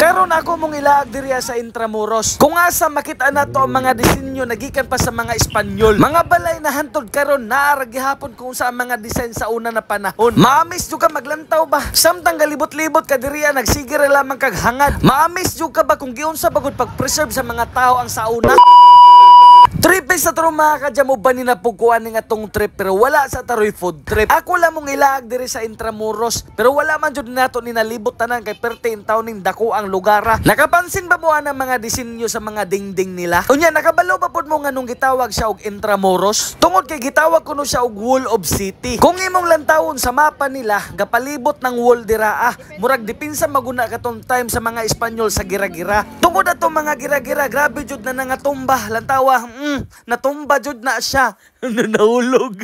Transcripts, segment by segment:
Karon ako mong ilaag diriya sa Intramuros. Kung asa makita nato ang mga disenyo nagikan pa sa mga Espanyol. Mga balay na hantod karon naara gihapon kung sa mga design sa una na panahon. Maamis jud ka maglantaw ba? Samtang galibot-libot ka diriya nagsigir lamang kag hangad. Maamis jud ka ba kung giunsa bagud pag-preserve sa mga tao ang sauna? Trip sa taro mga kadya mo ba ni napukuan ni nga tong trip pero wala sa taroy food trip. Ako lang mong ilaag diri sa Intramuros pero wala man jud nato ni nalibot tanan kay pertin taon ning dako ang lugara. Nakapansin ba mo ang mga disenyo sa mga dingding nila? Unya nakabalo ba pud mo nga nung gitawag siya og Intramuros? Tungod kay gitawag kuno siya og Wall of City. Kung imong lantawon sa mapa nila gapalibot ng wall dira murag dipinsa maguna katong time sa mga Espanyol sa gira-gira. Tungod ato mga gira-gira grabe jud na nangatumba lantawa natumba jud na siya. Nahulog.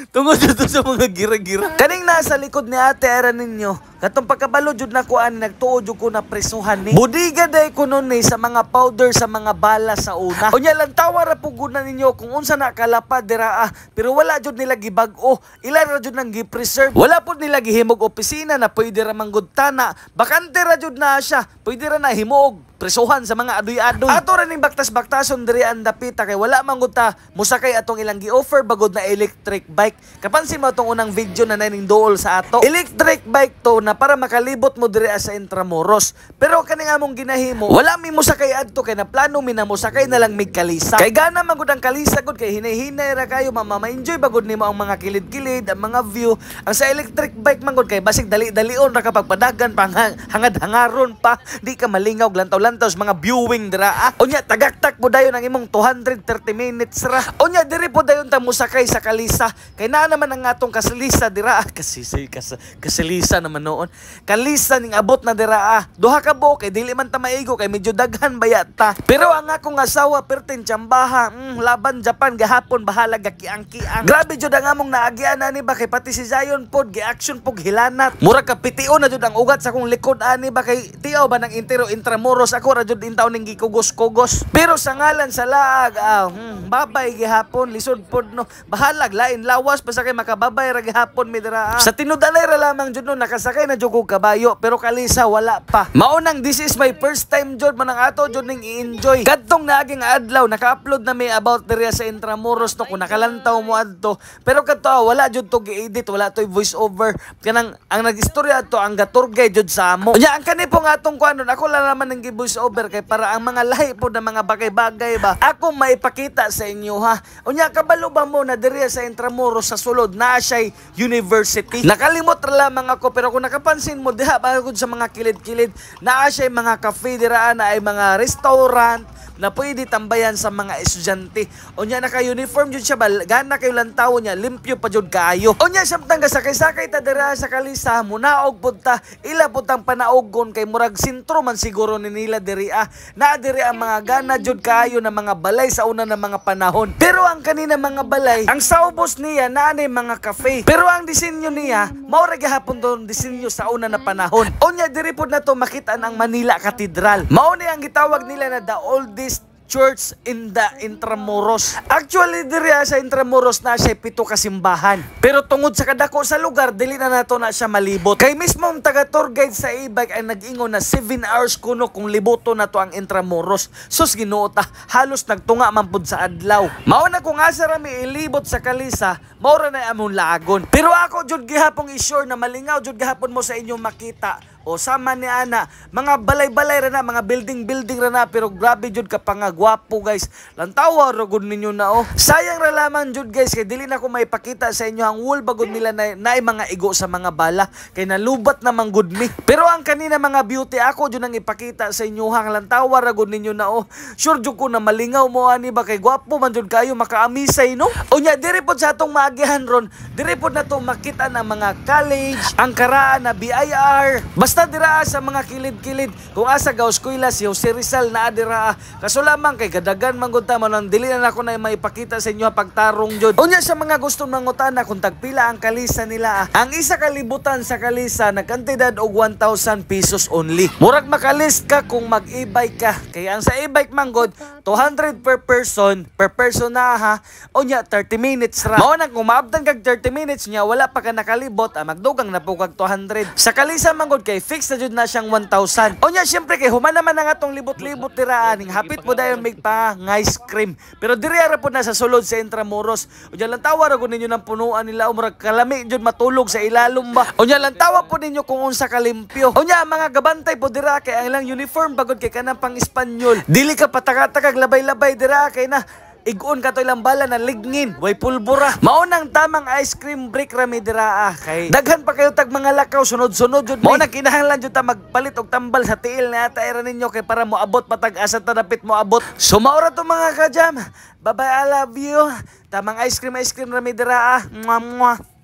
Tungod dito sa mga gira-gira. Kaning nasa likod ni ate era ninyo, katong pagkabalo jud na kuan nagtuod jud ko na presuhan ni. Budiga day kuno ni sa mga powder sa mga bala sa una. Unya lang tawa ra pugunan ninyo kung unsa na kalapad dira pero wala jud nila gibag-o. Ila ra jud nang gi-preserve. Wala pud nila gihimog opisina na pwede ra manggudtana. Bakante ra jud na siya. Pwede ra na himuog presuhan sa mga adoy-adoy. Ato rin yung baktas-baktason diri ang dapita kay wala manguta musakay atong ilang gi-offer bagod na electric bike. Kapansin mo itong unang video na naning dool sa ato. Electric bike to na para makalibot mo diri sa Intramuros. Pero kani nga mong ginahimo, wala mi musakay adto kay na plano mi na musakay na lang mig kalisa. Kay gana magud ang kalisa gud kay hinay-hinay ra kayo ma-enjoy bagod nimo ang mga kilid-kilid, ang mga view. Ang sa electric bike mangod kay basig dali-dalion ra kapag padagan pang hangad-hangaron pa, di ka malingaw lantaw mga viewing dira. Unya tagaktak po dayon ang imong 230 minutes ra. Unya diri po dayon ta musakay sa kalisa. Kay naa naman ang atong kasalisa dira. Kasalisa naman noon. Kalisa ning abot na dira. Duha ka buok kay dili man ta maigo kay medyo daghan bayata. Pero ang akong asawa pertin tsambaha, laban Japan gahapon bahala gakiang-kiang. Grabe jud ang among naagian ani ba kay pati si Zion pod gi-action pog hilanat. Mura ka pitio na jud ang ugat sa akong likod ani ba kay tiaw ba ng Intramuros ako ra jud intaw ning gikugos-kugos. Pero sa ngalan sa laag, babay gihapon lisod pod no. Bahalag lain lawas basta kay makababay ra gihapon mi dira. Sa tinudanay ra lamang jud no nakasakay na jud ko kabayo pero kalisa wala pa. Maunang this is my first time jud man ang ato jud ning i-enjoy. Kadtong naaging adlaw naka-upload na may about diri sa Intramuros no kung nakalantaw mo adto. Pero kadto wala jud to gi-edit, wala to voice over. Kanang ang nag-istorya adto ang gaturgay jud sa amo. Unya ang kani po nga atong kuanon ako lang naman nang gi-voice over kay para ang mga lahi po na mga bagay-bagay ba ako maipakita sa inyo ha. Unya kabalo ba mo na diri sa Intramuros sa sulod na siya university. Nakalimot ra lamang ako pero kung nakapansin mo diha bagod sa mga kilid-kilid na siya mga cafe dira na ay mga restaurant na pwede tambayan sa mga estudyante. Unya naka-uniform jud siya ba gana kayo lantaw niya limpyo pa jud kaayo. Unya samtang gasakay-sakay ta dira sa kalisa munaog pud ta ila pud tang panaogon kay murag sentro man siguro ni nila diri na diri ang mga gana jud kaayo na mga balay sa una na mga panahon. Pero ang kanina mga balay ang saubos niya naanay mga cafe. Pero ang disenyo niya mao ra gihapon don disenyo sa una na panahon. Unya diri pud nato makita ang Manila Cathedral. Mao ni ang gitawag nila na the oldest church in the Intramuros. Actually diri sa Intramuros na siya 7 ka simbahan. Pero tungod sa kadako sa lugar dili na nato na siya malibot. Kay mismong taga tour guide sa e-bike ay nag-ingon na 7 hours kuno kung liboto na to ang Intramuros. Sus Ginoo ta, halos nagtunga man pud sa adlaw. Mao na kung asa ra mi ilibot sa kalisa, mao ra na among lagon. Pero ako jud gihapon i-sure na malingaw jud gihapon mo sa inyong makita. O sama ni ana, mga balay-balay ra na, mga building-building ra na, pero grabe jud ka pangagwapo guys. Lantawa ra gud ninyo na oh. Sayang ra lamang jud guys kay dili na ko maipakita sa inyo ang wall bagod nila na mga igo sa mga bala kay nalubat na man gud mi. Pero ang kanina mga beauty ako jud nang ipakita sa inyo hang lantawa ra gud ninyo na oh. Sure jud ko na malingaw mo ani ba kay gwapo man jud kayo makaamisay no. Unya diri pod sa atong maagihan ron, diri pod na to makita ng mga college, ang karaan na BIR. Basta Basta dira sa mga kilid-kilid kung asa gaos kuila si Jose Rizal na dira. Kaso lamang kay kadagan man gud ta man dili na ako na maipakita sa inyo pagtarong jud. Unya sa mga gusto mangutana kung tagpila ang kalisa nila. Ang isa kalibutan sa kalisa nagkantidad og 1,000 pesos only. Murag makalist ka kung mag-e-bike ka. Kaya ang sa e-bike manggod 200 per person na ha. Unya 30 minutes ra. Mao nang kung maabtan kag 30 minutes nya wala pa ka nakalibot magdugang na po kag 200. Sa kalisa manggod kay fix na jud na siyang 1,000. Unya syempre kay human naman ang atong libot-libot tiraan ning hapit mo dayon mig pa ice cream. Pero diri ra po na sa sulod sa Intramuros. Unya lang tawa ra gud ninyo ng punuan nila umrag kalami jud matulog sa ilalom ba. Unya lang tawa po ninyo kung unsa kalimpyo. Unya ang mga gabantay po dira kay ang ilang uniform bagod kay kanang pang Espanyol. Dili ka pataka-takag labay-labay dira kay na igon ka to ilang bala na ligngin, way pulbura. Maunang tamang ice cream break rami dira kay daghan pa kayo tag mga lakaw sunod-sunod jud. Mao na kinahanglan jud ta magpalit og tambal sa tiil na ata era ninyo kay para mo abot patag asa ta dapit mo abot. So maura to mga kajam. Bye bye, I love you. Tamang ice cream rami dira. Mwah mwah.